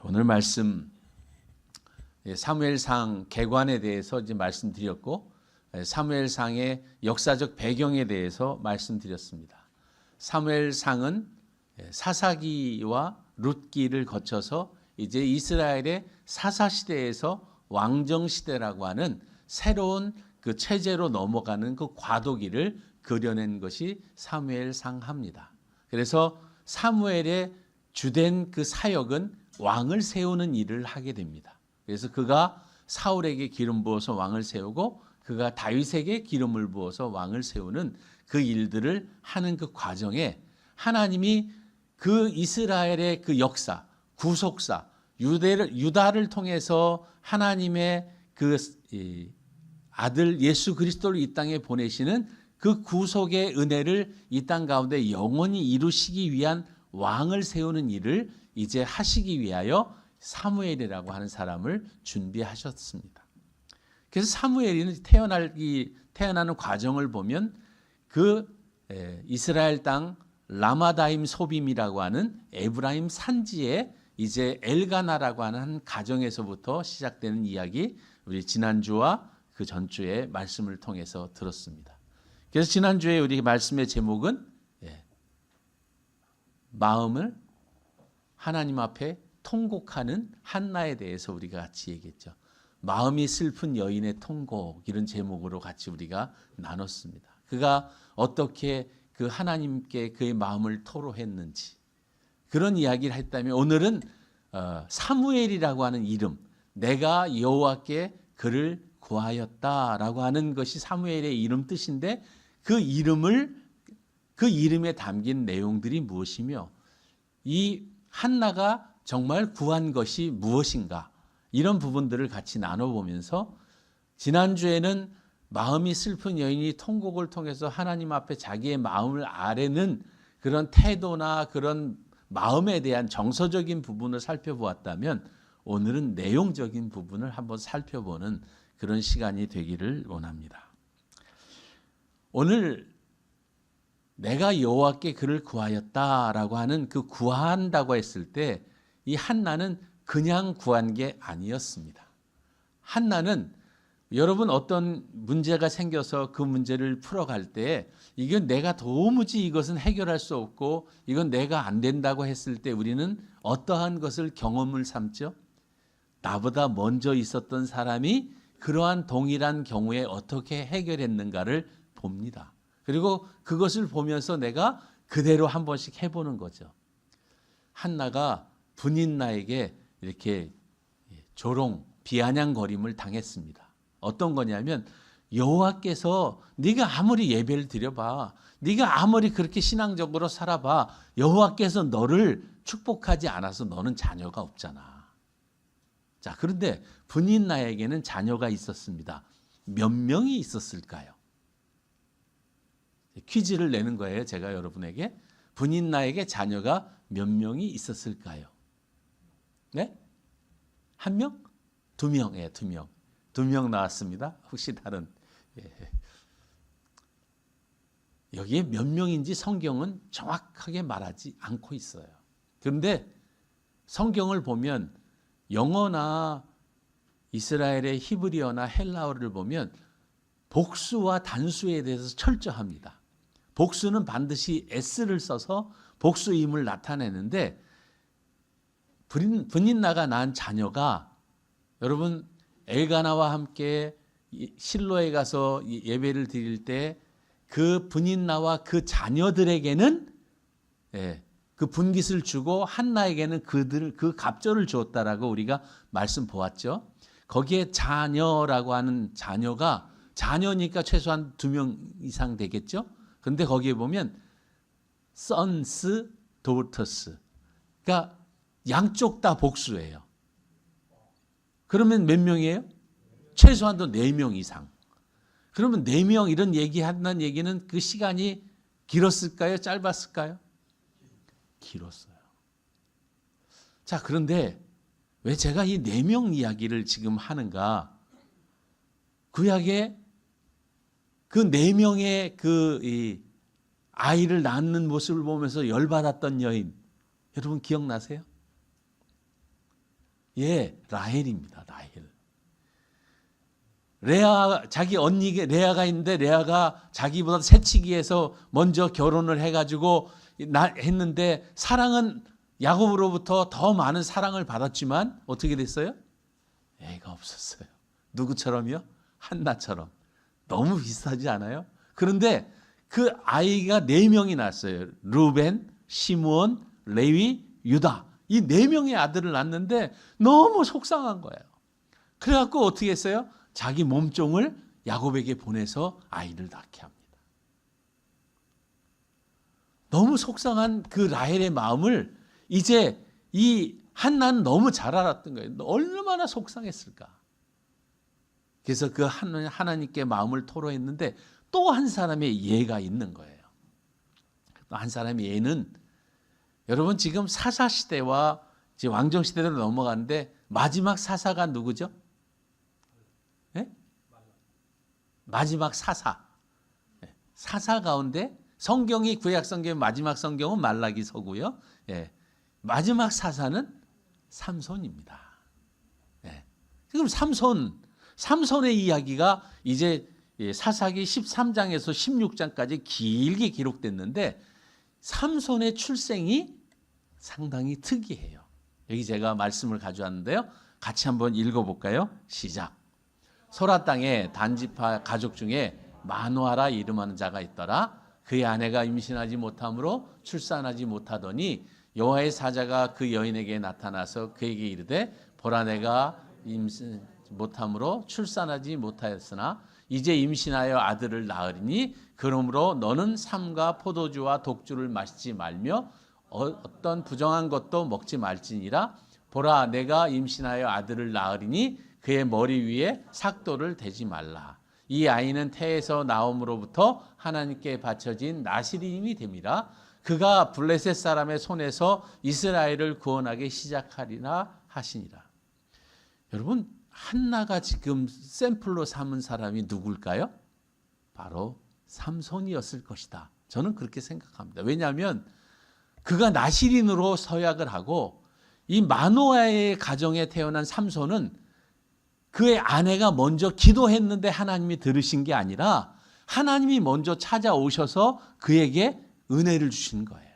오늘 말씀 사무엘상 개관에 대해서 이제 말씀드렸고 사무엘상의 역사적 배경에 대해서 말씀드렸습니다. 사무엘상은 사사기와 룻기를 거쳐서 이제 이스라엘의 사사시대에서 왕정시대라고 하는 새로운 그 체제로 넘어가는 그 과도기를 그려낸 것이 사무엘상합니다. 그래서 사무엘의 주된 그 사역은 왕을 세우는 일을 하게 됩니다. 그래서 그가 사울에게 기름 부어서 왕을 세우고 그가 다윗에게 기름을 부어서 왕을 세우는 그 일들을 하는 그 과정에 하나님이 그 이스라엘의 그 역사, 구속사, 유다를 통해서 하나님의 그 아들 예수 그리스도를 이 땅에 보내시는 그 구속의 은혜를 이 땅 가운데 영원히 이루시기 위한 왕을 세우는 일을 이제 하시기 위하여 사무엘이라고 하는 사람을 준비하셨습니다. 그래서 사무엘이 태어나는 과정을 보면 그 이스라엘 땅 라마다임 소빔이라고 하는 에브라임 산지에 이제 엘가나라고 하는 한 가정에서부터 시작되는 이야기, 우리 지난주와 그 전주의 말씀을 통해서 들었습니다. 그래서 지난주에 우리 말씀의 제목은 마음을 하나님 앞에 통곡하는 한나에 대해서 우리가 같이 얘기했죠. 마음이 슬픈 여인의 통곡, 이런 제목으로 같이 우리가 나눴습니다. 그가 어떻게 그 하나님께 그의 마음을 토로했는지 그런 이야기를 했다면, 오늘은 사무엘이라고 하는 이름, 내가 여호와께 그를 구하였다라고 하는 것이 사무엘의 이름 뜻인데, 그 이름에 담긴 내용들이 무엇이며 이 한나가 정말 구한 것이 무엇인가, 이런 부분들을 같이 나눠보면서, 지난주에는 마음이 슬픈 여인이 통곡을 통해서 하나님 앞에 자기의 마음을 아뢰는 그런 태도나 그런 마음에 대한 정서적인 부분을 살펴보았다면, 오늘은 내용적인 부분을 한번 살펴보는 그런 시간이 되기를 원합니다. 오늘 내가 여호와께 그를 구하였다라고 하는 그 구한다고 했을 때, 이 한나는 그냥 구한 게 아니었습니다. 한나는 여러분 어떤 문제가 생겨서 그 문제를 풀어갈 때, 이건 내가 도무지 이것은 해결할 수 없고 이건 내가 안 된다고 했을 때 우리는 어떠한 것을 경험을 삼죠? 나보다 먼저 있었던 사람이 그러한 동일한 경우에 어떻게 해결했는가를 봅니다. 그리고 그것을 보면서 내가 그대로 한 번씩 해보는 거죠. 한나가 분인나에게 이렇게 비아냥거림을 당했습니다. 어떤 거냐면, 여호와께서 네가 아무리 예배를 드려봐, 네가 아무리 그렇게 신앙적으로 살아봐, 여호와께서 너를 축복하지 않아서 너는 자녀가 없잖아. 자, 그런데 분인나에게는 자녀가 있었습니다. 몇 명이 있었을까요? 퀴즈를 내는 거예요. 제가 여러분에게. 분인나에게 자녀가 몇 명이 있었을까요? 네? 한 명? 두 명. 예, 두 명. 두 명 나왔습니다. 혹시 다른. 여기에 몇 명인지 성경은 정확하게 말하지 않고 있어요. 그런데 성경을 보면 영어나 이스라엘의 히브리어나 헬라어를 보면 복수와 단수에 대해서 철저합니다. 복수는 반드시 s를 써서 복수임을 나타내는데, 분인나가 낳은 자녀가, 여러분 엘가나와 함께 실로에 가서 예배를 드릴 때 그 분인나와 그 자녀들에게는 그 분깃을 주고 한나에게는 그 갑절을 주었다라고 우리가 말씀 보았죠. 거기에 자녀라고 하는 자녀니까 최소한 2명 이상 되겠죠. 그런데 거기에 보면 sons, daughters, 그러니까 양쪽 다 복수예요. 그러면 몇 명이에요? 최소한도 4명 이상. 그러면 4명 이런 얘기한다는 얘기는 그 시간이 길었을까요? 짧았을까요? 길었어요. 자, 그런데 왜 제가 이 4명 이야기를 지금 하는가? 구약에 그 4명의 그 아이를 낳는 모습을 보면서 열받았던 여인, 여러분 기억나세요? 예, 라헬입니다. 라헬. 레아, 자기 언니 레아가 있는데 레아가 자기보다 새치기해서 먼저 결혼을 해가지고 했는데 사랑은 야곱으로부터 더 많은 사랑을 받았지만 어떻게 됐어요? 애가 없었어요. 누구처럼요? 한나처럼. 너무 비슷하지 않아요? 그런데 그 아이가 4명이 났어요. 루벤, 시므온, 레위, 유다. 이 4명의 아들을 낳는데 너무 속상한 거예요. 그래갖고 어떻게 했어요? 자기 몸종을 야곱에게 보내서 아이를 낳게 합니다. 너무 속상한 그 라헬의 마음을 이제 이 한나는 너무 잘 알았던 거예요. 얼마나 속상했을까. 그래서 그 하나님께 마음을 토로했는데 또 한 사람의 예가 있는 거예요. 또 한 사람의 예는 여러분 지금 사사 시대와 이제 왕정 시대로 넘어가는데 마지막 사사가 누구죠? 네? 마지막 사사. 사사 가운데 성경이 구약 성경 마지막 성경은 말라기서고요. 예. 마지막 사사는 삼손입니다. 예. 지금 삼손의 이야기가 이제 사사기 13장에서 16장까지 길게 기록됐는데 삼손의 출생이 상당히 특이해요. 여기 제가 말씀을 가져왔는데요. 같이 한번 읽어볼까요? 시작. 소라 땅에 단지파 가족 중에 마노아라 이름하는 자가 있더라. 그의 아내가 임신하지 못함으로 출산하지 못하더니 여호와의 사자가 그 여인에게 나타나서 그에게 이르되 보라 내가 임신 못함으로 출산하지 못하였으나 이제 임신하여 아들을 낳으리니 그러므로 너는 삼가 포도주와 독주를 마시지 말며 어떤 부정한 것도 먹지 말지니라. 보라 내가 임신하여 아들을 낳으리니 그의 머리 위에 삭도를 대지 말라. 이 아이는 태에서 나옴으로부터 하나님께 바쳐진 나시림이 됨이라. 그가 블레셋 사람의 손에서 이스라엘을 구원하게 시작하리라 하시니라. 여러분 한나가 지금 샘플로 삼은 사람이 누굴까요? 바로 삼손이었을 것이다. 저는 그렇게 생각합니다. 왜냐하면 그가 나시린으로 서약을 하고 이 마노아의 가정에 태어난 삼손은 그의 아내가 먼저 기도했는데 하나님이 들으신 게 아니라 하나님이 먼저 찾아오셔서 그에게 은혜를 주신 거예요.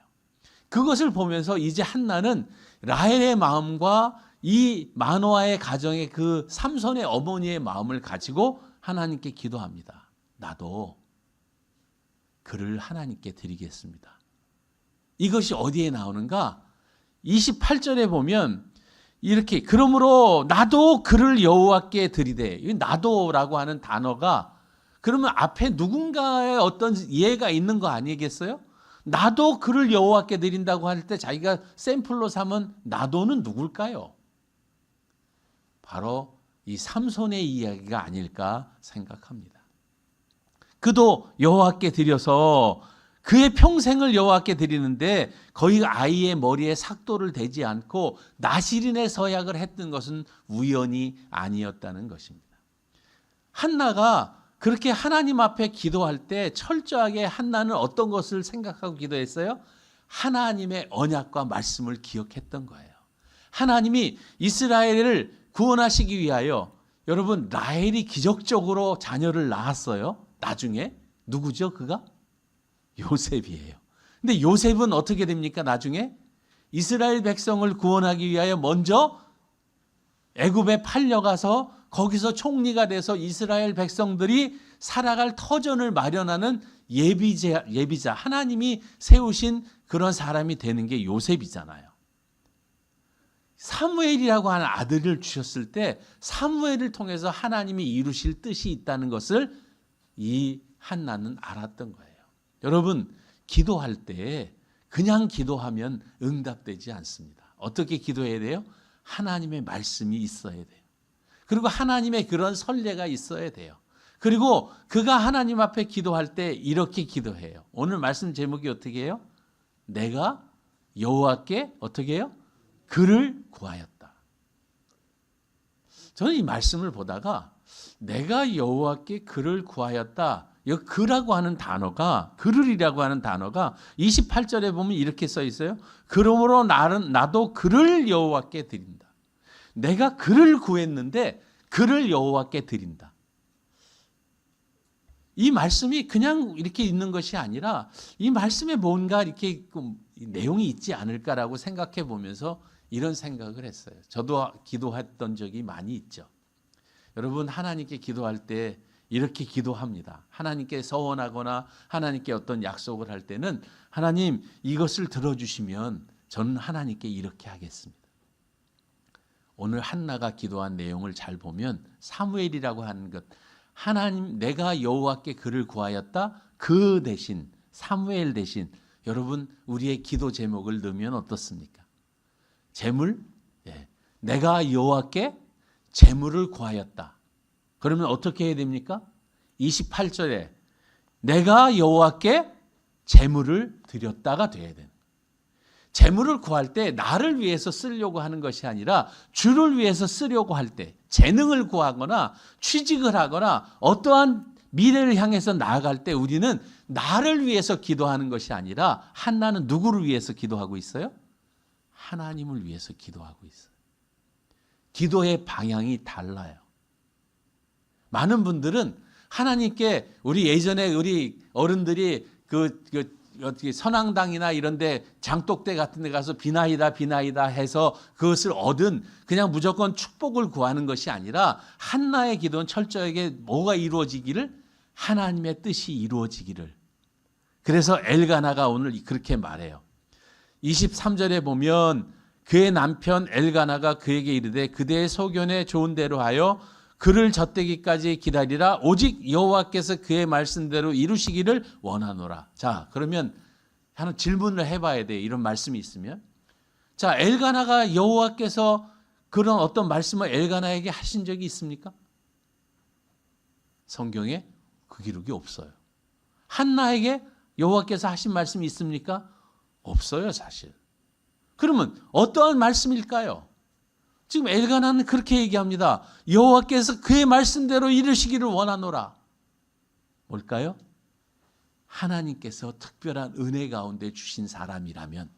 그것을 보면서 이제 한나는 라헬의 마음과 이 마노아의 가정의 그 삼손의 어머니의 마음을 가지고 하나님께 기도합니다. 나도 그를 하나님께 드리겠습니다. 이것이 어디에 나오는가? 28절에 보면 이렇게 그러므로 나도 그를 여호와께 드리되, 이 나도라고 하는 단어가 그러면 앞에 누군가의 어떤 예가 있는 거 아니겠어요? 나도 그를 여호와께 드린다고 할 때 자기가 샘플로 삼은 나도는 누굴까요? 바로 이 삼손의 이야기가 아닐까 생각합니다. 그도 여호와께 드려서 그의 평생을 여호와께 드리는데 거의 아이의 머리에 삭도를 대지 않고 나시린의 서약을 했던 것은 우연이 아니었다는 것입니다. 한나가 그렇게 하나님 앞에 기도할 때 철저하게 한나는 어떤 것을 생각하고 기도했어요? 하나님의 언약과 말씀을 기억했던 거예요. 하나님이 이스라엘을 구원하시기 위하여 여러분 라헬이 기적적으로 자녀를 낳았어요. 나중에 누구죠? 그가? 요셉이에요. 근데 요셉은 어떻게 됩니까? 나중에 이스라엘 백성을 구원하기 위하여 먼저 애굽에 팔려가서 거기서 총리가 돼서 이스라엘 백성들이 살아갈 터전을 마련하는 예비자 하나님이 세우신 그런 사람이 되는 게 요셉이잖아요. 사무엘이라고 하는 아들을 주셨을 때 사무엘을 통해서 하나님이 이루실 뜻이 있다는 것을 이 한나는 알았던 거예요. 여러분 기도할 때 그냥 기도하면 응답되지 않습니다. 어떻게 기도해야 돼요? 하나님의 말씀이 있어야 돼요. 그리고 하나님의 그런 선례가 있어야 돼요. 그리고 그가 하나님 앞에 기도할 때 이렇게 기도해요. 오늘 말씀 제목이 어떻게 해요? 내가 여호와께 어떻게 해요? 그를 구하였다. 저는 이 말씀을 보다가 내가 여호와께 그를 구하였다. 이 그라고 하는 단어가 그를이라고 하는 단어가 28절에 보면 이렇게 써 있어요. 그러므로 나도 그를 여호와께 드린다. 내가 그를 구했는데 그를 여호와께 드린다. 이 말씀이 그냥 이렇게 있는 것이 아니라 이 말씀에 뭔가 이렇게 내용이 있지 않을까라고 생각해 보면서 이런 생각을 했어요. 저도 기도했던 적이 많이 있죠. 여러분, 하나님께 기도할 때 이렇게 기도합니다. 하나님께 서원하거나 하나님께 어떤 약속을 할 때는 하나님 이것을 들어주시면 저는 하나님께 이렇게 하겠습니다. 오늘 한나가 기도한 내용을 잘 보면 사무엘이라고 하는 것, 하나님 내가 여호와께 그를 구하였다. 그 대신 사무엘 대신 여러분 우리의 기도 제목을 넣으면 어떻습니까? 재물? 예. 내가 여호와께 재물을 구하였다. 그러면 어떻게 해야 됩니까? 28절에 내가 여호와께 재물을 드렸다가 돼야 돼요. 재물을 구할 때 나를 위해서 쓰려고 하는 것이 아니라 주를 위해서 쓰려고 할 때, 재능을 구하거나 취직을 하거나 어떠한 미래를 향해서 나아갈 때 우리는 나를 위해서 기도하는 것이 아니라 한나는 누구를 위해서 기도하고 있어요? 하나님을 위해서 기도하고 있어요. 기도의 방향이 달라요. 많은 분들은 하나님께 우리 예전에 우리 어른들이 어떻게 선앙당이나 이런데 장독대 같은 데 가서 비나이다 해서 그것을 얻은 그냥 무조건 축복을 구하는 것이 아니라 한나의 기도는 철저하게 뭐가 이루어지기를 하나님의 뜻이 이루어지기를. 그래서 엘가나가 오늘 그렇게 말해요. 23절에 보면 그의 남편 엘가나가 그에게 이르되 그대의 소견에 좋은 대로 하여 그를 젖대기까지 기다리라. 오직 여호와께서 그의 말씀대로 이루시기를 원하노라. 자, 그러면 하나 질문을 해봐야 돼요. 이런 말씀이 있으면. 자, 엘가나가 여호와께서 그런 어떤 말씀을 엘가나에게 하신 적이 있습니까? 성경에 그 기록이 없어요. 한나에게 여호와께서 하신 말씀이 있습니까? 없어요, 사실. 그러면 어떠한 말씀일까요? 지금 엘가나는 그렇게 얘기합니다. 여호와께서 그의 말씀대로 이루시기를 원하노라. 뭘까요? 하나님께서 특별한 은혜 가운데 주신 사람이라면,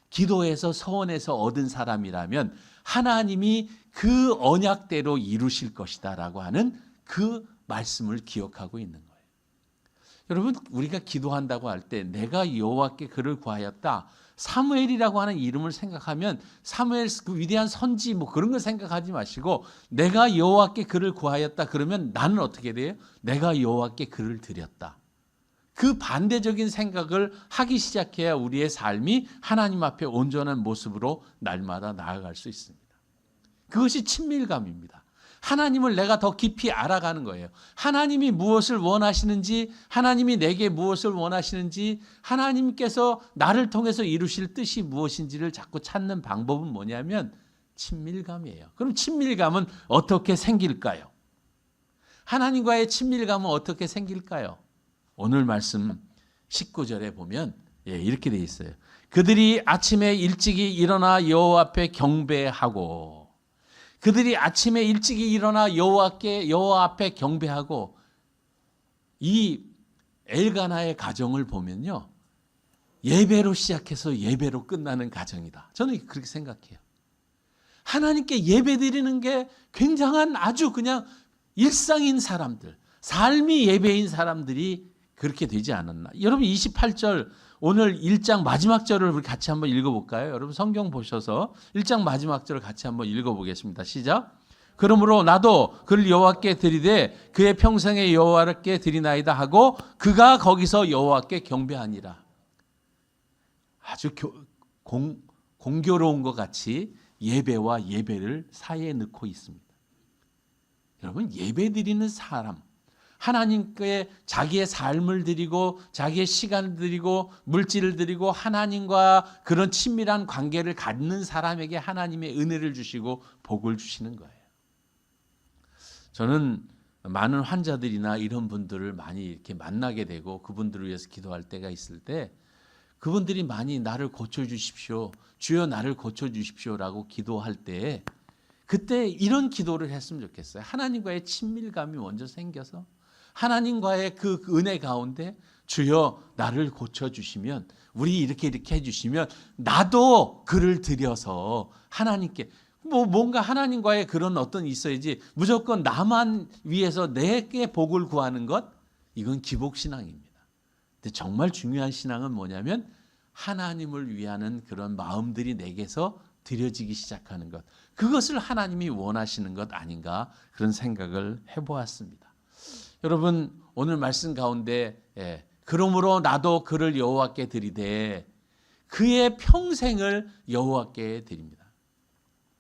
기도해서 서원해서 얻은 사람이라면 하나님이 그 언약대로 이루실 것이다 라고 하는 그 말씀을 기억하고 있는 거예요. 여러분, 우리가 기도한다고 할 때 내가 여호와께 그를 구하였다. 사무엘이라고 하는 이름을 생각하면 사무엘 그 위대한 선지 뭐 그런 걸 생각하지 마시고 내가 여호와께 그를 구하였다 그러면 나는 어떻게 돼요? 내가 여호와께 그를 드렸다. 그 반대적인 생각을 하기 시작해야 우리의 삶이 하나님 앞에 온전한 모습으로 날마다 나아갈 수 있습니다. 그것이 친밀감입니다. 하나님을 내가 더 깊이 알아가는 거예요. 하나님이 무엇을 원하시는지, 하나님이 내게 무엇을 원하시는지, 하나님께서 나를 통해서 이루실 뜻이 무엇인지를 자꾸 찾는 방법은 뭐냐면 친밀감이에요. 그럼 친밀감은 어떻게 생길까요? 하나님과의 친밀감은 어떻게 생길까요? 오늘 말씀 19절에 보면 이렇게 돼 있어요. 그들이 아침에 일찍이 일어나 여호와 앞에 경배하고, 그들이 아침에 일찍이 일어나 여호와 앞에 경배하고, 이 엘가나의 가정을 보면요, 예배로 시작해서 예배로 끝나는 가정이다. 저는 그렇게 생각해요. 하나님께 예배 드리는 게 굉장한 아주 그냥 일상인 사람들, 삶이 예배인 사람들이 그렇게 되지 않았나. 여러분 28절 오늘 1장 마지막 절을 우리 같이 한번 읽어볼까요? 여러분 성경 보셔서 1장 마지막 절을 같이 한번 읽어보겠습니다. 시작. 그러므로 나도 그를 여호와께 드리되 그의 평생에 여호와께 드리나이다 하고 그가 거기서 여호와께 경배하니라. 아주 공교로운 것 같이 예배와 예배를 사이에 넣고 있습니다. 여러분 예배 드리는 사람, 하나님께 자기의 삶을 드리고 자기의 시간을 드리고 물질을 드리고 하나님과 그런 친밀한 관계를 갖는 사람에게 하나님의 은혜를 주시고 복을 주시는 거예요. 저는 많은 환자들이나 이런 분들을 많이 이렇게 만나게 되고 그분들을 위해서 기도할 때가 있을 때 그분들이 많이 나를 고쳐주십시오, 주여 나를 고쳐주십시오라고 기도할 때 그때 이런 기도를 했으면 좋겠어요. 하나님과의 친밀감이 먼저 생겨서 하나님과의 그 은혜 가운데 주여 나를 고쳐주시면, 우리 이렇게 해주시면 나도 그를 드려서 하나님께 뭔가 하나님과의 그런 어떤 있어야지 무조건 나만 위해서 내게 복을 구하는 것, 이건 기복신앙입니다. 근데 정말 중요한 신앙은 뭐냐면 하나님을 위하는 그런 마음들이 내게서 드려지기 시작하는 것, 그것을 하나님이 원하시는 것 아닌가, 그런 생각을 해보았습니다. 여러분, 오늘 말씀 가운데 그러므로 나도 그를 여호와께 드리되 그의 평생을 여호와께 드립니다.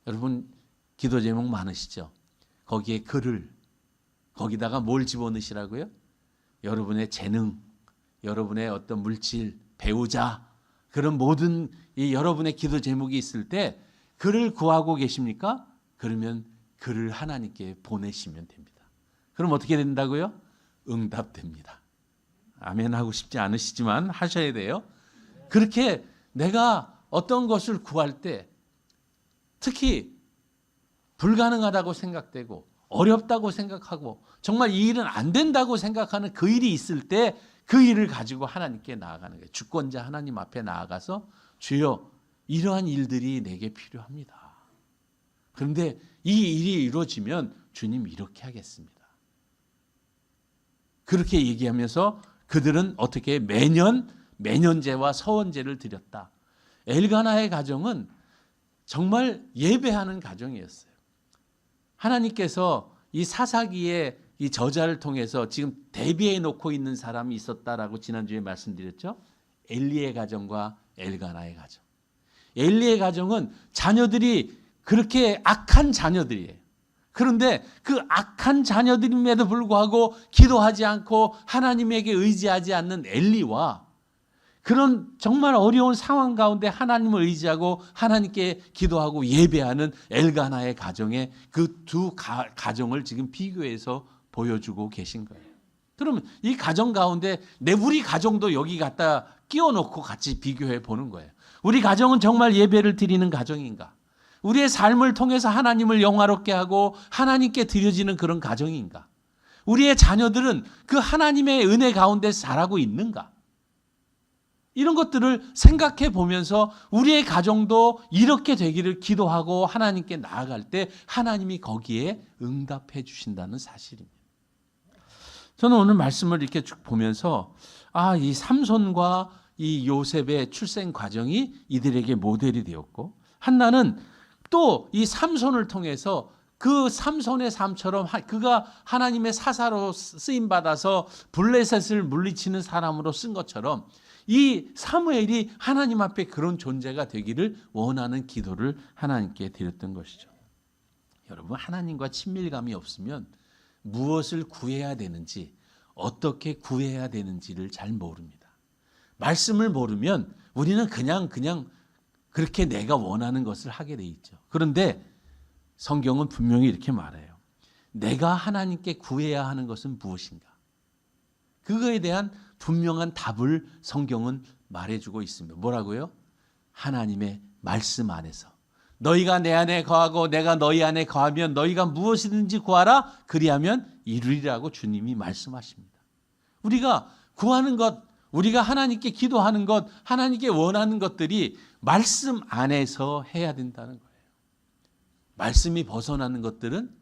여러분, 기도 제목 많으시죠? 거기에 그를, 거기다가 뭘 집어넣으시라고요? 여러분의 재능, 여러분의 어떤 물질, 배우자, 그런 모든 이 여러분의 기도 제목이 있을 때 그를 구하고 계십니까? 그러면 그를 하나님께 보내시면 됩니다. 그럼 어떻게 된다고요? 응답됩니다. 아멘 하고 싶지 않으시지만 하셔야 돼요. 그렇게 내가 어떤 것을 구할 때 특히 불가능하다고 생각되고 어렵다고 생각하고 정말 이 일은 안 된다고 생각하는 그 일이 있을 때 그 일을 가지고 하나님께 나아가는 거예요. 주권자 하나님 앞에 나아가서 주여, 이러한 일들이 내게 필요합니다. 그런데 이 일이 이루어지면 주님 이렇게 하겠습니다. 그렇게 얘기하면서 그들은 어떻게 매년 매년제와 서원제를 드렸다. 엘가나의 가정은 정말 예배하는 가정이었어요. 하나님께서 이 사사기의 이 저자를 통해서 지금 대비해 놓고 있는 사람이 있었다라고 지난주에 말씀드렸죠. 엘리의 가정과 엘가나의 가정. 엘리의 가정은 자녀들이 그렇게 악한 자녀들이에요. 그런데 그 악한 자녀들임에도 불구하고 기도하지 않고 하나님에게 의지하지 않는 엘리와 그런 정말 어려운 상황 가운데 하나님을 의지하고 하나님께 기도하고 예배하는 엘가나의 가정의 그 두 가정을 지금 비교해서 보여주고 계신 거예요. 그러면 이 가정 가운데 우리 가정도 여기 갖다 끼워놓고 같이 비교해 보는 거예요. 우리 가정은 정말 예배를 드리는 가정인가? 우리의 삶을 통해서 하나님을 영화롭게 하고 하나님께 드려지는 그런 가정인가? 우리의 자녀들은 그 하나님의 은혜 가운데 자라고 있는가? 이런 것들을 생각해 보면서 우리의 가정도 이렇게 되기를 기도하고 하나님께 나아갈 때 하나님이 거기에 응답해 주신다는 사실입니다. 저는 오늘 말씀을 이렇게 쭉 보면서 이 삼손과 이 요셉의 출생 과정이 이들에게 모델이 되었고, 한나는 또 이 삼손을 통해서 그 삼손의 삶처럼 그가 하나님의 사사로 쓰임 받아서 블레셋을 물리치는 사람으로 쓴 것처럼 이 사무엘이 하나님 앞에 그런 존재가 되기를 원하는 기도를 하나님께 드렸던 것이죠. 여러분, 하나님과 친밀감이 없으면 무엇을 구해야 되는지, 어떻게 구해야 되는지를 잘 모릅니다. 말씀을 모르면 우리는 그냥 그렇게 내가 원하는 것을 하게 돼 있죠. 그런데 성경은 분명히 이렇게 말해요. 내가 하나님께 구해야 하는 것은 무엇인가? 그거에 대한 분명한 답을 성경은 말해주고 있습니다. 뭐라고요? 하나님의 말씀 안에서. 너희가 내 안에 거하고 내가 너희 안에 거하면 너희가 무엇이든지 구하라. 그리하면 이루리라고 주님이 말씀하십니다. 우리가 구하는 것, 우리가 하나님께 기도하는 것, 하나님께 원하는 것들이 말씀 안에서 해야 된다는 거예요. 말씀이 벗어나는 것들은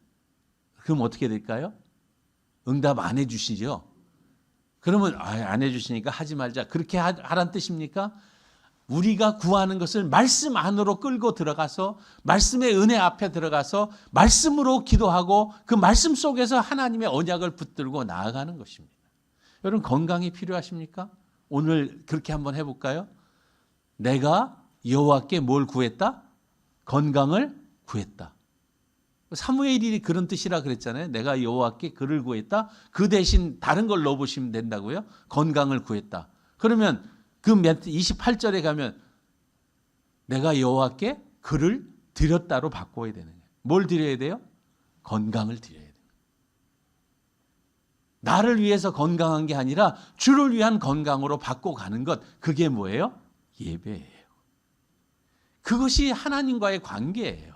그럼 어떻게 될까요? 응답 안 해주시죠? 그러면 안 해주시니까 하지 말자. 그렇게 하란 뜻입니까? 우리가 구하는 것을 말씀 안으로 끌고 들어가서 말씀의 은혜 앞에 들어가서 말씀으로 기도하고 그 말씀 속에서 하나님의 언약을 붙들고 나아가는 것입니다. 여러분, 건강이 필요하십니까? 오늘 그렇게 한번 해볼까요? 내가 여호와께 뭘 구했다? 건강을 구했다. 사무엘이 그런 뜻이라 그랬잖아요. 내가 여호와께 그를 구했다. 그 대신 다른 걸 넣어보시면 된다고요. 건강을 구했다. 그러면 그 28절에 가면 내가 여호와께 그를 드렸다로 바꿔야 되는 거예요. 뭘 드려야 돼요? 건강을 드려야 돼요. 나를 위해서 건강한 게 아니라 주를 위한 건강으로 바꿔가는 것, 그게 뭐예요? 예배예요. 그것이 하나님과의 관계예요.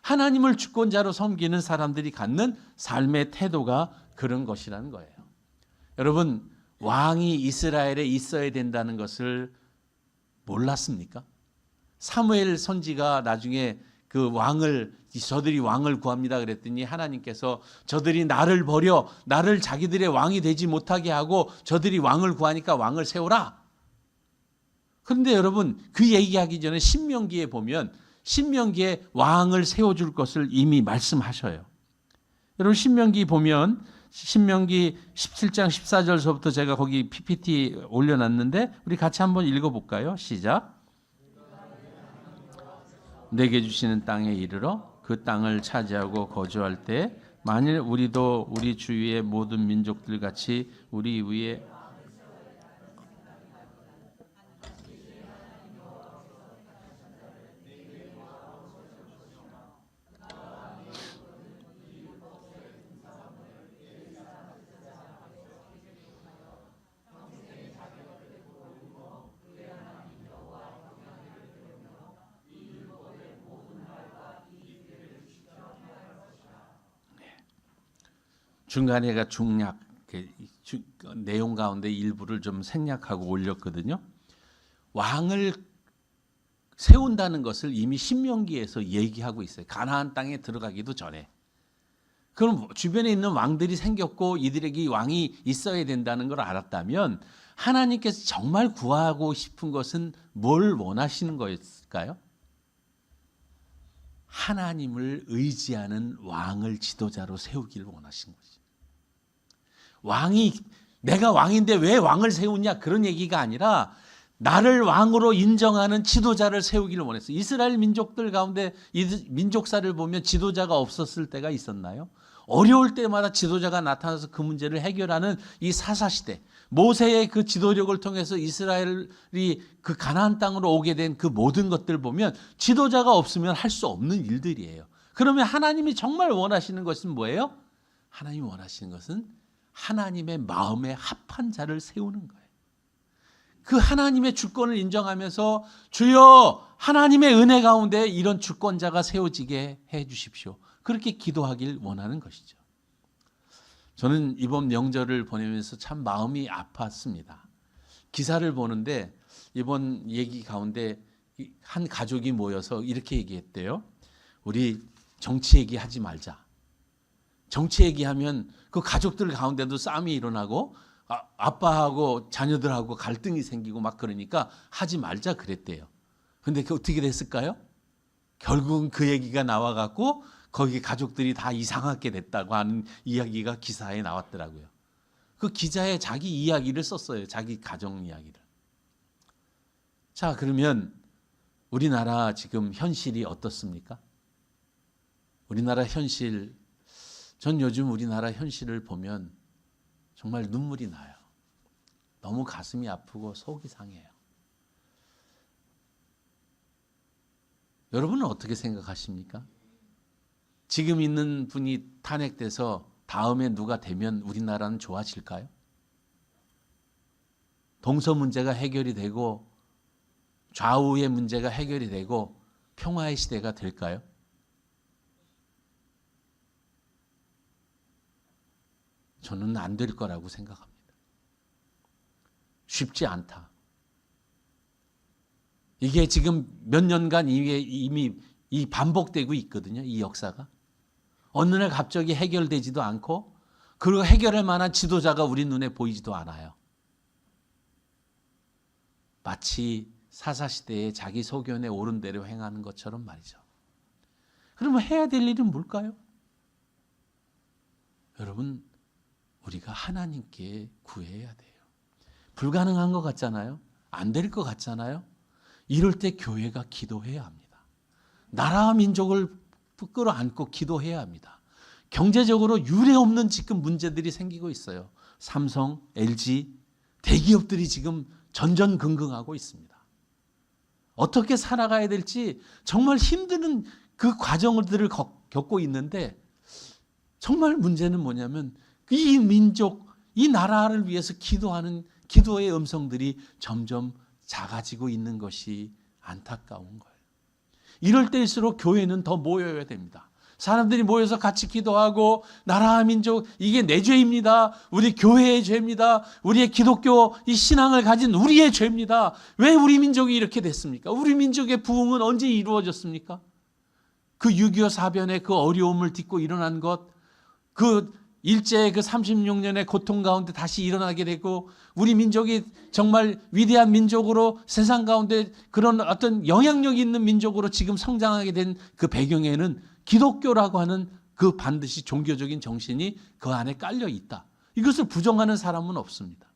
하나님을 주권자로 섬기는 사람들이 갖는 삶의 태도가 그런 것이라는 거예요. 여러분, 왕이 이스라엘에 있어야 된다는 것을 몰랐습니까? 사무엘 선지가 나중에 그 왕을 저들이 왕을 구합니다 그랬더니 하나님께서 저들이 나를 버려 나를 자기들의 왕이 되지 못하게 하고 저들이 왕을 구하니까 왕을 세우라. 그런데 여러분 그 얘기하기 전에 신명기에 보면 신명기에 왕을 세워줄 것을 이미 말씀하셔요. 여러분 신명기 보면 신명기 17장 14절서부터 제가 거기 PPT 올려놨는데 우리 같이 한번 읽어볼까요? 시작. 내게 주시는 땅에 이르러 그 땅을 차지하고 거주할 때 만일 우리도 우리 주위의 모든 민족들 같이 우리 위에 중간에가 중략 내용 가운데 일부를 좀 생략하고 올렸거든요. 왕을 세운다는 것을 이미 신명기에서 얘기하고 있어요. 가나안 땅에 들어가기도 전에. 그럼 주변에 있는 왕들이 생겼고 이들에게 왕이 있어야 된다는 걸 알았다면 하나님께서 정말 구하고 싶은 것은 뭘 원하시는 거였을까요? 하나님을 의지하는 왕을 지도자로 세우기를 원하신 거죠. 왕이 내가 왕인데 왜 왕을 세우냐 그런 얘기가 아니라 나를 왕으로 인정하는 지도자를 세우기를 원했어요. 이스라엘 민족들 가운데 민족사를 보면 지도자가 없었을 때가 있었나요? 어려울 때마다 지도자가 나타나서 그 문제를 해결하는 이 사사시대 모세의 그 지도력을 통해서 이스라엘이 그 가나안 땅으로 오게 된 그 모든 것들 보면 지도자가 없으면 할 수 없는 일들이에요. 그러면 하나님이 정말 원하시는 것은 뭐예요? 하나님이 원하시는 것은 하나님의 마음에 합한 자를 세우는 거예요. 그 하나님의 주권을 인정하면서 주여 하나님의 은혜 가운데 이런 주권자가 세워지게 해 주십시오. 그렇게 기도하길 원하는 것이죠. 저는 이번 명절을 보내면서 참 마음이 아팠습니다. 기사를 보는데 이번 얘기 가운데 한 가족이 모여서 이렇게 얘기했대요. 우리 정치 얘기하지 말자. 정치 얘기하면 그 가족들 가운데도 싸움이 일어나고 아빠하고 자녀들하고 갈등이 생기고 막 그러니까 하지 말자 그랬대요. 근데 그 어떻게 됐을까요? 결국은 그 얘기가 나와갖고 거기 가족들이 다 이상하게 됐다고 하는 이야기가 기사에 나왔더라고요. 그 기자의 자기 이야기를 썼어요. 자기 가정 이야기를. 자, 그러면 우리나라 지금 현실이 어떻습니까? 우리나라 현실, 전 요즘 우리나라 현실을 보면 정말 눈물이 나요. 너무 가슴이 아프고 속이 상해요. 여러분은 어떻게 생각하십니까? 지금 있는 분이 탄핵돼서 다음에 누가 되면 우리나라는 좋아질까요? 동서 문제가 해결이 되고 좌우의 문제가 해결이 되고 평화의 시대가 될까요? 저는 안 될 거라고 생각합니다. 쉽지 않다. 이게 지금 몇 년간 이미 반복되고 있거든요. 이 역사가. 어느 날 갑자기 해결되지도 않고 그리고 해결할 만한 지도자가 우리 눈에 보이지도 않아요. 마치 사사시대에 자기 소견에 옳은 대로 행하는 것처럼 말이죠. 그러면 해야 될 일은 뭘까요? 여러분, 우리가 하나님께 구해야 돼요. 불가능한 것 같잖아요. 안 될 것 같잖아요. 이럴 때 교회가 기도해야 합니다. 나라와 민족을 끌어안고 기도해야 합니다. 경제적으로 유례없는 지금 문제들이 생기고 있어요. 삼성, LG, 대기업들이 지금 전전긍긍하고 있습니다. 어떻게 살아가야 될지 정말 힘든 그 과정들을 겪고 있는데 정말 문제는 뭐냐면 이 민족, 이 나라를 위해서 기도하는 기도의 음성들이 점점 작아지고 있는 것이 안타까운 거예요. 이럴 때일수록 교회는 더 모여야 됩니다. 사람들이 모여서 같이 기도하고 나라와 민족, 이게 내 죄입니다. 우리 교회의 죄입니다. 우리의 기독교 이 신앙을 가진 우리의 죄입니다. 왜 우리 민족이 이렇게 됐습니까? 우리 민족의 부흥은 언제 이루어졌습니까? 그 6.25 사변의 그 어려움을 딛고 일어난 것, 그 일제의 그 36년의 고통 가운데 다시 일어나게 되고 우리 민족이 정말 위대한 민족으로 세상 가운데 그런 어떤 영향력 있는 민족으로 지금 성장하게 된 그 배경에는 기독교라고 하는 그 반드시 종교적인 정신이 그 안에 깔려 있다. 이것을 부정하는 사람은 없습니다.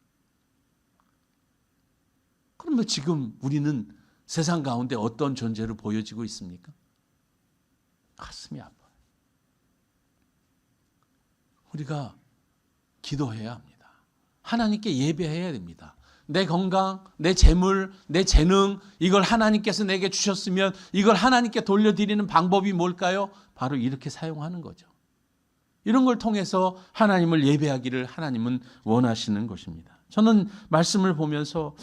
그러면 지금 우리는 세상 가운데 어떤 존재로 보여지고 있습니까? 가슴이 아파요. 우리가 기도해야 합니다. 하나님께 예배해야 됩니다. 내 건강, 내 재물, 내 재능, 이걸 하나님께서 내게 주셨으면 이걸 하나님께 돌려드리는 방법이 뭘까요? 바로 이렇게 사용하는 거죠. 이런 걸 통해서 하나님을 예배하기를 하나님은 원하시는 것입니다. 저는 말씀을 보면서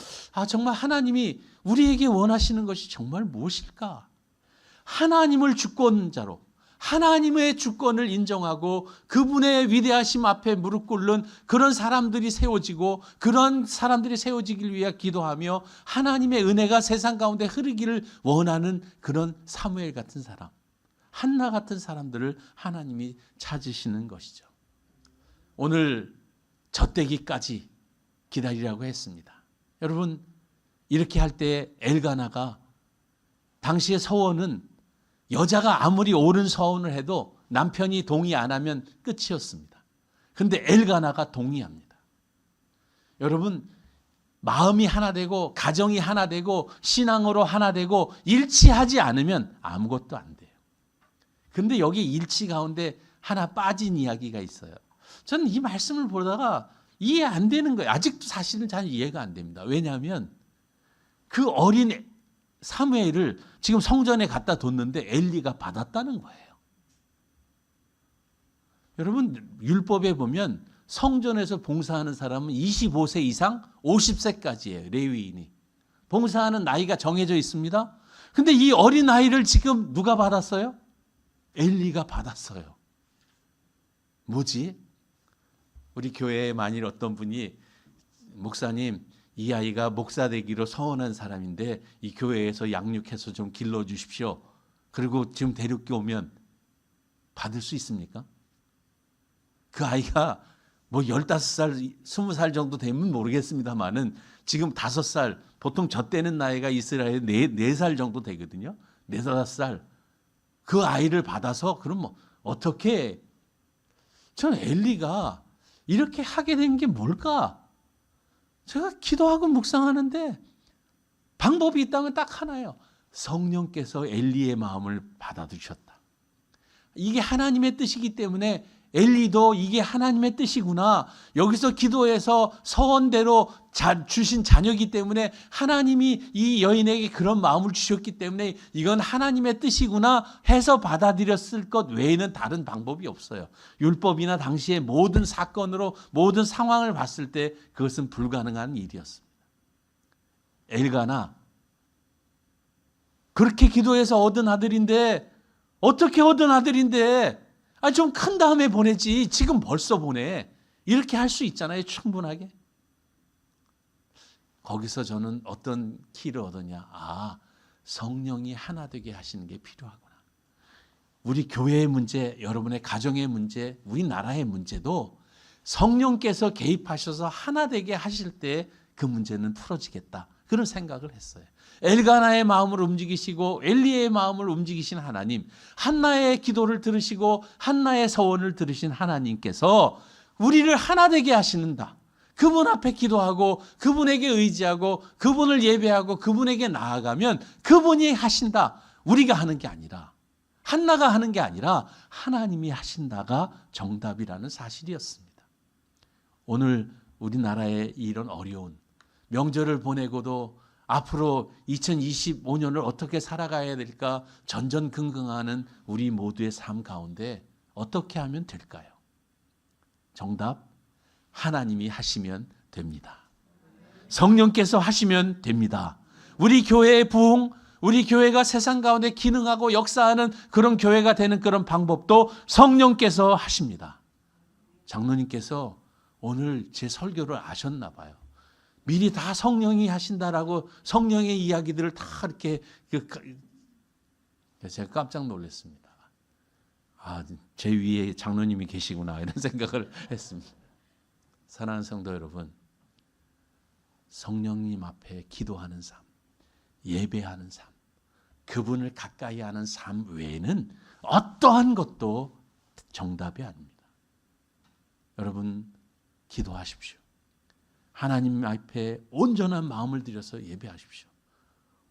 정말 하나님이 우리에게 원하시는 것이 정말 무엇일까? 하나님을 주권자로, 하나님의 주권을 인정하고 그분의 위대하심 앞에 무릎 꿇는 그런 사람들이 세워지고 그런 사람들이 세워지길 위해 기도하며 하나님의 은혜가 세상 가운데 흐르기를 원하는 그런 사무엘 같은 사람, 한나 같은 사람들을 하나님이 찾으시는 것이죠. 오늘 젖대기까지 기다리라고 했습니다. 여러분, 이렇게 할 때 엘가나가 당시의 서원은 여자가 아무리 옳은 서원을 해도 남편이 동의 안 하면 끝이었습니다. 그런데 엘가나가 동의합니다. 여러분, 마음이 하나 되고 가정이 하나 되고 신앙으로 하나 되고 일치하지 않으면 아무것도 안 돼요. 그런데 여기 일치 가운데 하나 빠진 이야기가 있어요. 저는 이 말씀을 보다가 이해 안 되는 거예요. 아직도 사실은 잘 이해가 안 됩니다. 왜냐하면 그 어린 사무엘을 지금 성전에 갖다 뒀는데 엘리가 받았다는 거예요. 여러분, 율법에 보면 성전에서 봉사하는 사람은 25세 이상 50세까지예요. 레위인이. 봉사하는 나이가 정해져 있습니다. 근데 이 어린 아이를 지금 누가 받았어요? 엘리가 받았어요. 뭐지? 우리 교회에 만일 어떤 분이 목사님, 이 아이가 목사 되기로 서원한 사람인데 이 교회에서 양육해서 좀 길러주십시오. 그리고 지금 데리고 오면 받을 수 있습니까? 그 아이가 뭐 15살, 20살 정도 되면 모르겠습니다만은 지금 5살, 보통 젖대는 나이가 이스라엘에 4살 정도 되거든요. 4, 5살. 그 아이를 받아서 그럼 뭐 어떻게, 저는 엘리가 이렇게 하게 된 게 뭘까? 제가 기도하고 묵상하는데 방법이 있다면 딱 하나예요. 성령께서 엘리의 마음을 받아주셨다. 이게 하나님의 뜻이기 때문에 엘리도 이게 하나님의 뜻이구나. 여기서 기도해서 서원대로 주신 자녀이기 때문에 하나님이 이 여인에게 그런 마음을 주셨기 때문에 이건 하나님의 뜻이구나 해서 받아들였을 것 외에는 다른 방법이 없어요. 율법이나 당시의 모든 사건으로 모든 상황을 봤을 때 그것은 불가능한 일이었습니다. 엘가나 그렇게 기도해서 얻은 아들인데, 어떻게 얻은 아들인데 좀 큰 다음에 보내지 지금 벌써 보내. 이렇게 할 수 있잖아요. 충분하게. 거기서 저는 어떤 키를 얻었냐. 성령이 하나 되게 하시는 게 필요하구나. 우리 교회의 문제, 여러분의 가정의 문제, 우리나라의 문제도 성령께서 개입하셔서 하나 되게 하실 때 그 문제는 풀어지겠다. 그런 생각을 했어요. 엘가나의 마음을 움직이시고 엘리의 마음을 움직이신 하나님, 한나의 기도를 들으시고 한나의 서원을 들으신 하나님께서 우리를 하나 되게 하시는다. 그분 앞에 기도하고 그분에게 의지하고 그분을 예배하고 그분에게 나아가면 그분이 하신다. 우리가 하는 게 아니라, 한나가 하는 게 아니라 하나님이 하신다가 정답이라는 사실이었습니다. 오늘 우리나라의 이런 어려운 명절을 보내고도 앞으로 2025년을 어떻게 살아가야 될까 전전긍긍하는 우리 모두의 삶 가운데 어떻게 하면 될까요? 정답, 하나님이 하시면 됩니다. 성령께서 하시면 됩니다. 우리 교회의 부흥, 우리 교회가 세상 가운데 기능하고 역사하는 그런 교회가 되는 그런 방법도 성령께서 하십니다. 장로님께서 오늘 제 설교를 아셨나 봐요. 미리 다 성령이 하신다라고 성령의 이야기들을 다 이렇게 제가 깜짝 놀랐습니다. 제 위에 장로님이 계시구나 이런 생각을 했습니다. 사랑하는 성도 여러분, 성령님 앞에 기도하는 삶, 예배하는 삶, 그분을 가까이 하는 삶 외에는 어떠한 것도 정답이 아닙니다. 여러분 기도하십시오. 하나님 앞에 온전한 마음을 들여서 예배하십시오.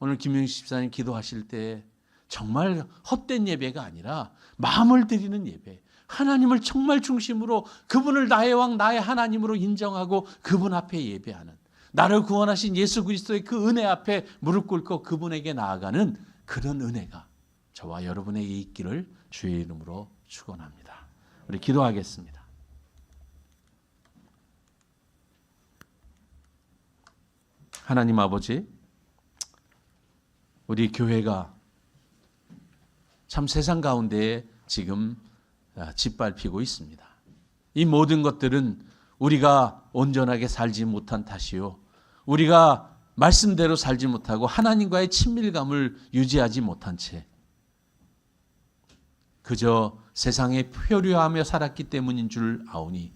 오늘 김영식 집사님 기도하실 때 정말 헛된 예배가 아니라 마음을 드리는 예배, 하나님을 정말 중심으로 그분을 나의 왕, 나의 하나님으로 인정하고 그분 앞에 예배하는, 나를 구원하신 예수 그리스도의 그 은혜 앞에 무릎 꿇고 그분에게 나아가는 그런 은혜가 저와 여러분에게 있기를 주의 이름으로 축원합니다. 우리 기도하겠습니다. 하나님 아버지, 우리 교회가 참 세상 가운데 지금 짓밟히고 있습니다. 이 모든 것들은 우리가 온전하게 살지 못한 탓이요, 우리가 말씀대로 살지 못하고 하나님과의 친밀감을 유지하지 못한 채 그저 세상에 표류하며 살았기 때문인 줄 아오니,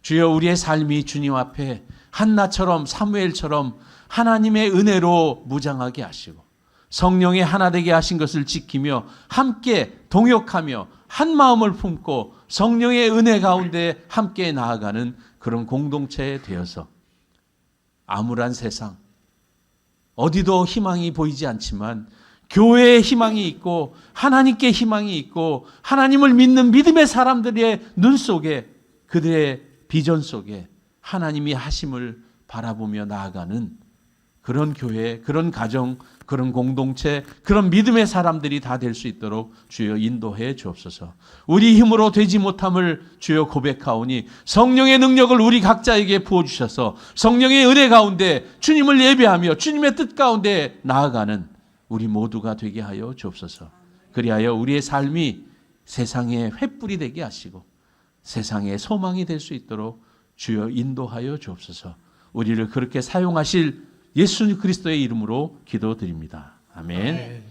주여 우리의 삶이 주님 앞에 한나처럼 사무엘처럼 하나님의 은혜로 무장하게 하시고 성령의 하나 되게 하신 것을 지키며 함께 동역하며 한 마음을 품고 성령의 은혜 가운데 함께 나아가는 그런 공동체 되어서 암울한 세상, 어디도 희망이 보이지 않지만 교회에 희망이 있고 하나님께 희망이 있고 하나님을 믿는 믿음의 사람들의 눈 속에, 그들의 비전 속에 하나님이 하심을 바라보며 나아가는 그런 교회, 그런 가정, 그런 공동체, 그런 믿음의 사람들이 다 될 수 있도록 주여 인도해 주옵소서. 우리 힘으로 되지 못함을 주여 고백하오니 성령의 능력을 우리 각자에게 부어주셔서 성령의 은혜 가운데 주님을 예배하며 주님의 뜻 가운데 나아가는 우리 모두가 되게 하여 주옵소서. 그리하여 우리의 삶이 세상의 횃불이 되게 하시고 세상의 소망이 될 수 있도록 주여 인도하여 주옵소서. 우리를 그렇게 사용하실 예수 그리스도의 이름으로 기도드립니다. 아멘.